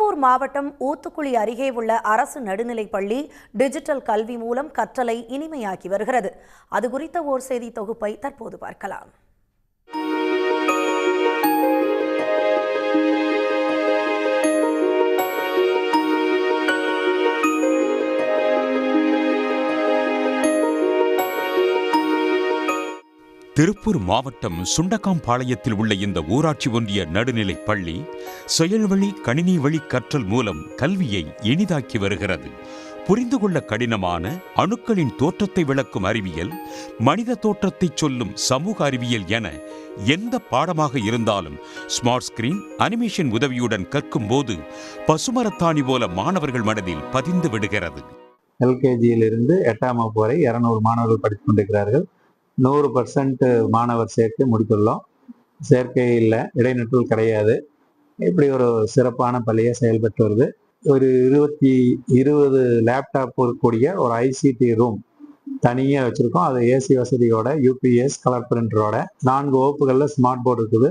திருப்பூர் மாவட்டம் ஊத்துக்குளி அருகே உள்ள அரசு நடுநிலைப்பள்ளி டிஜிட்டல் கல்வி மூலம் கற்றலை இனிமையாக்கி வருகிறது. அது குறித்த ஓர் செய்தி தொகுப்பை தற்போது பார்க்கலாம். திருப்பூர் மாவட்டம் சுண்டக்காம்பாளையத்தில் உள்ள இந்த ஊராட்சி ஒன்றிய நடுநிலைப் பள்ளி செயல்வழி கணினி வழி கற்றல் மூலம் கல்வியை எளிதாக்கி வருகிறது. புரிந்து கொள்ள கடினமான அணுக்களின் தோற்றத்தை விளக்கும் அறிவியல், மனித தோற்றத்தை சொல்லும் சமூக அறிவியல் என எந்த பாடமாக இருந்தாலும் ஸ்மார்ட் ஸ்கிரீன் அனிமேஷன் உதவியுடன் கற்கும் போது பசுமரத்தாணி போல மாணவர்கள் மனதில் பதிந்து விடுகிறது. எல்கேஜியிலிருந்து 8ஆம் வகுப்பு வரை 200 மாணவர்கள் படித்துக் கொண்டிருக்கிறார்கள். 100% மாணவர் சேர்க்கை முடித்துள்ளோம். சேர்க்கை இல்லை, இடைநிற்றல் கிடையாது. இப்படி ஒரு சிறப்பான பள்ளியை செயல்பட்டு வருது. ஒரு 20 லேப்டாப் கூடிய ஒரு ஐசிடி ரூம் தனியாக வச்சுருக்கோம். அது ஏசி வசதியோட, யூபிஎஸ் கலர் பிரிண்டரோட 4 வகுப்புகளில் ஸ்மார்ட் போர்டு இருக்குது.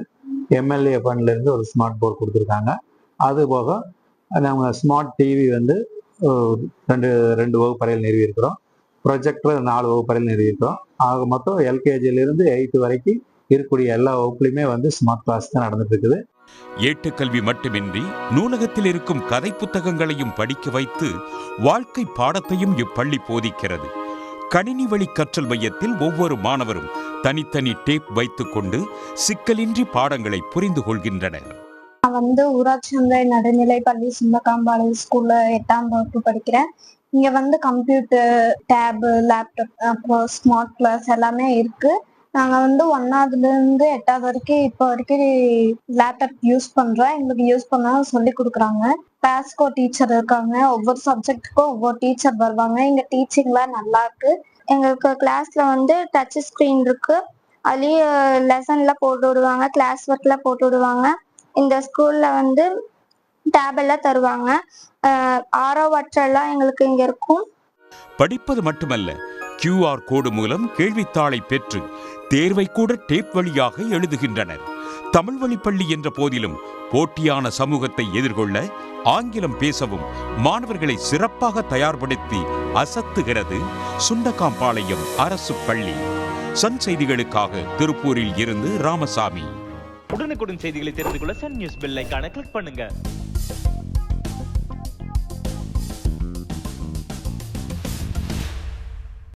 எம்எல்ஏ ஃபண்ட்லேருந்து ஒரு ஸ்மார்ட் போர்டு கொடுத்துருக்காங்க. அது போக நம்ம ஸ்மார்ட் டிவி வந்து ரெண்டு வகுப்பறையில் நிறுவியிருக்கிறோம். ப்ரொஜெக்டர் 4 வகுப்பறையில் நிறுவியிருக்கிறோம். ஆக மொத்தம் எல்கேஜியிலிருந்து 8 வரைக்கும் இருக்கக்கூடிய எல்லா வகுப்புலையுமே வந்து ஸ்மார்ட் கிளாஸ் தான் நடந்துட்டு இருக்குது. ஏட்டுக்கல்வி மட்டுமின்றி நூலகத்தில் இருக்கும் கதை புத்தகங்களையும் படிக்க வைத்து வாழ்க்கை பாடத்தையும் இப்பள்ளி போதிக்கிறது. கணினி வழி கற்றல் மையத்தில் ஒவ்வொரு மாணவரும் தனித்தனி டேப் வைத்துக் கொண்டு சிக்கலின்றி பாடங்களை புரிந்து கொள்கின்றனர். நான் ஊராட்சி ஒன்றிய நடுநிலை பள்ளி சுண்டக்காம்பாளையம் ஸ்கூல்ல 8ஆம் வகுப்பு படிக்கிறேன். இங்க கம்ப்யூட்டர், டேப், லேப்டாப், அப்புறம் ஸ்மார்ட் கிளாஸ் எல்லாமே இருக்கு. நாங்க 1ஆவதுல இருந்து 8ஆவது வரைக்கும் இப்போ வரைக்கும் லேப்டாப் யூஸ் பண்றோம். எங்களுக்கு யூஸ் பண்ண சொல்லி கொடுக்குறாங்க. கிளாஸ்க்கோ டீச்சர் இருக்காங்க. ஒவ்வொரு சப்ஜெக்டுக்கும் ஒவ்வொரு டீச்சர் வருவாங்க. இங்க டீச்சிங்லாம் நல்லா இருக்கு. எங்களுக்கு கிளாஸ்ல டச் ஸ்கிரீன் இருக்கு. அதுலயே லெசன்ல போட்டு விடுவாங்க, கிளாஸ் ஒர்க்ல போட்டு விடுவாங்க. இந்த ஸ்கூல்ல டேப் எல்லாம் தருவாங்க. ஆரோவற்றெல்லாம் எங்களுக்கு இங்க இருக்கும். படிப்பது மட்டுமல்ல, QR கோடு மூலம் கேள்வித்தாளை பெற்று தேர்வை கூட டேப் வழியாக எழுதுகின்றனர். தமிழ் வழி பள்ளி என்ற போதிலும் போட்டியான சமூகத்தை எதிர்கொள்ள ஆங்கிலம் பேசவும் மாணவர்களை சிறப்பாக தயார்படுத்தி அசத்துகிறது சுண்டக்காம்பாளையம் அரசு பள்ளி. சன் செய்திகளுக்காக திருப்பூரில் இருந்து ராமசாமி. உடனுக்குடன் செய்திகளை தெரிந்து கொள்ள சன் நியூஸ் பெல் ஐகானை கிளிக் பண்ணுங்க.